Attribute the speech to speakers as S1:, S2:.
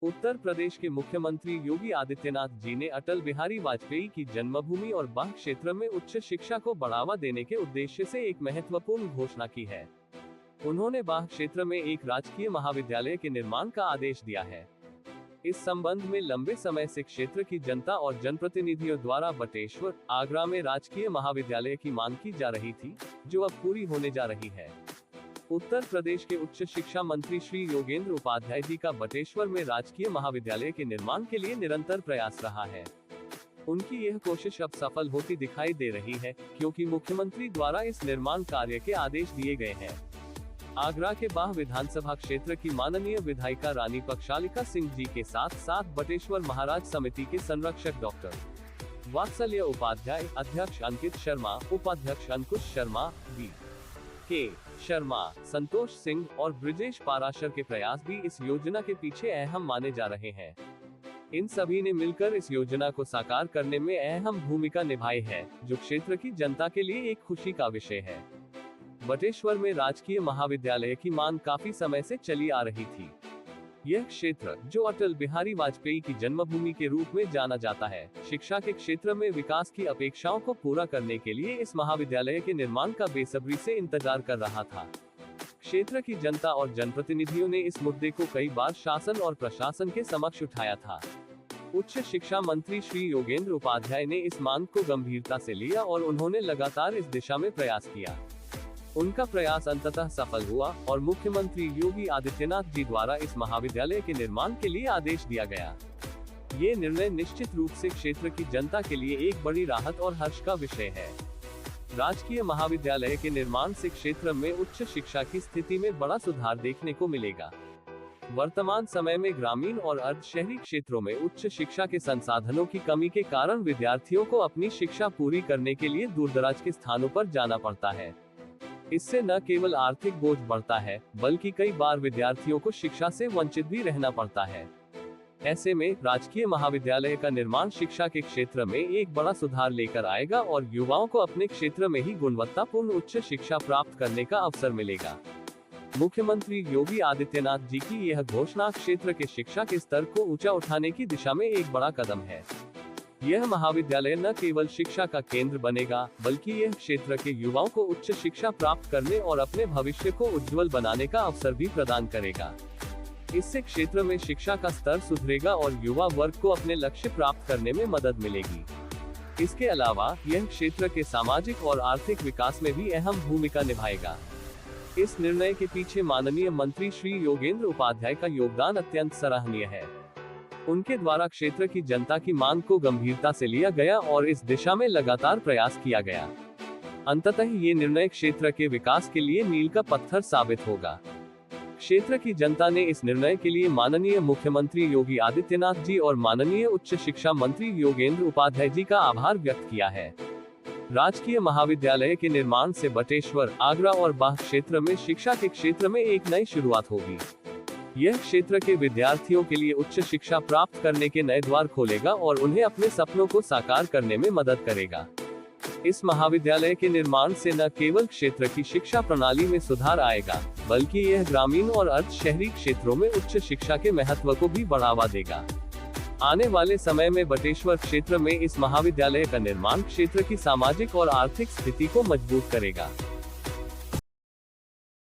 S1: उत्तर प्रदेश के मुख्यमंत्री योगी आदित्यनाथ जी ने अटल बिहारी वाजपेयी की जन्मभूमि और बाह क्षेत्र में उच्च शिक्षा को बढ़ावा देने के उद्देश्य से एक महत्वपूर्ण घोषणा की है। उन्होंने बाह क्षेत्र में एक राजकीय महाविद्यालय के निर्माण का आदेश दिया है। इस संबंध में लंबे समय से क्षेत्र की जनता और जनप्रतिनिधियों द्वारा बटेश्वर, आगरा में राजकीय महाविद्यालय की मांग की जा रही थी, जो अब पूरी होने जा रही है। उत्तर प्रदेश के उच्च शिक्षा मंत्री श्री योगेंद्र उपाध्याय जी का बटेश्वर में राजकीय महाविद्यालय के निर्माण के लिए निरंतर प्रयास रहा है। उनकी यह कोशिश अब सफल होती दिखाई दे रही है, क्योंकि मुख्यमंत्री द्वारा इस निर्माण कार्य के आदेश दिए गए हैं। आगरा के बाह विधानसभा क्षेत्र की माननीय विधायिका रानी पक्षालिका सिंह जी के साथ साथ बटेश्वर महाराज समिति के संरक्षक डॉक्टर वात्सल्य उपाध्याय, अध्यक्ष अंकित शर्मा, उपाध्यक्ष अंकुश शर्मा, के शर्मा, संतोष सिंह और ब्रिजेश पाराशर के प्रयास भी इस योजना के पीछे अहम माने जा रहे हैं। इन सभी ने मिलकर इस योजना को साकार करने में अहम भूमिका निभाई है, जो क्षेत्र की जनता के लिए एक खुशी का विषय है। बटेश्वर में राजकीय महाविद्यालय की मांग काफी समय से चली आ रही थी। यह क्षेत्र, जो अटल बिहारी वाजपेयी की जन्मभूमि के रूप में जाना जाता है, शिक्षा के क्षेत्र में विकास की अपेक्षाओं को पूरा करने के लिए इस महाविद्यालय के निर्माण का बेसब्री से इंतजार कर रहा था। क्षेत्र की जनता और जनप्रतिनिधियों ने इस मुद्दे को कई बार शासन और प्रशासन के समक्ष उठाया था। उच्च शिक्षा मंत्री श्री योगेंद्र उपाध्याय ने इस मांग को गंभीरता से लिया और उन्होंने लगातार इस दिशा में प्रयास किया। उनका प्रयास अंततः सफल हुआ और मुख्यमंत्री योगी आदित्यनाथ जी द्वारा इस महाविद्यालय के निर्माण के लिए आदेश दिया गया। ये निर्णय निश्चित रूप से क्षेत्र की जनता के लिए एक बड़ी राहत और हर्ष का विषय है। राजकीय महाविद्यालय के निर्माण से क्षेत्र में उच्च शिक्षा की स्थिति में बड़ा सुधार देखने को मिलेगा। वर्तमान समय में ग्रामीण और अर्ध शहरी क्षेत्रों में उच्च शिक्षा के संसाधनों की कमी के कारण विद्यार्थियों को अपनी शिक्षा पूरी करने के लिए दूरदराज के स्थानों पर जाना पड़ता है। इससे न केवल आर्थिक बोझ बढ़ता है, बल्कि कई बार विद्यार्थियों को शिक्षा से वंचित भी रहना पड़ता है। ऐसे में राजकीय महाविद्यालय का निर्माण शिक्षा के क्षेत्र में एक बड़ा सुधार लेकर आएगा और युवाओं को अपने क्षेत्र में ही गुणवत्तापूर्ण उच्च शिक्षा प्राप्त करने का अवसर मिलेगा। मुख्यमंत्री योगी आदित्यनाथ जी की यह घोषणा क्षेत्र के शिक्षा के स्तर को ऊंचा उठाने की दिशा में एक बड़ा कदम है। यह महाविद्यालय न केवल शिक्षा का केंद्र बनेगा, बल्कि यह क्षेत्र के युवाओं को उच्च शिक्षा प्राप्त करने और अपने भविष्य को उज्जवल बनाने का अवसर भी प्रदान करेगा। इससे क्षेत्र में शिक्षा का स्तर सुधरेगा और युवा वर्ग को अपने लक्ष्य प्राप्त करने में मदद मिलेगी। इसके अलावा यह क्षेत्र के सामाजिक और आर्थिक विकास में भी अहम भूमिका निभाएगा। इस निर्णय के पीछे माननीय मंत्री श्री योगेंद्र उपाध्याय का योगदान अत्यंत सराहनीय है। उनके द्वारा क्षेत्र की जनता की मांग को गंभीरता से लिया गया और इस दिशा में लगातार प्रयास किया गया। अंततः ये निर्णय क्षेत्र के विकास के लिए मील का पत्थर साबित होगा। क्षेत्र की जनता ने इस निर्णय के लिए माननीय मुख्यमंत्री योगी आदित्यनाथ जी और माननीय उच्च शिक्षा मंत्री योगेंद्र उपाध्याय जी का आभार व्यक्त किया है। राजकीय महाविद्यालय के निर्माण से बटेश्वर, आगरा और बाह क्षेत्र में शिक्षा के क्षेत्र में एक नई शुरुआत होगी। यह क्षेत्र के विद्यार्थियों के लिए उच्च शिक्षा प्राप्त करने के नए द्वार खोलेगा और उन्हें अपने सपनों को साकार करने में मदद करेगा। इस महाविद्यालय के निर्माण से न केवल क्षेत्र की शिक्षा प्रणाली में सुधार आएगा, बल्कि यह ग्रामीण और अर्ध शहरी क्षेत्रों में उच्च शिक्षा के महत्व को भी बढ़ावा देगा। आने वाले समय में बटेश्वर क्षेत्र में इस महाविद्यालय का निर्माण क्षेत्र की सामाजिक और आर्थिक स्थिति को मजबूत करेगा।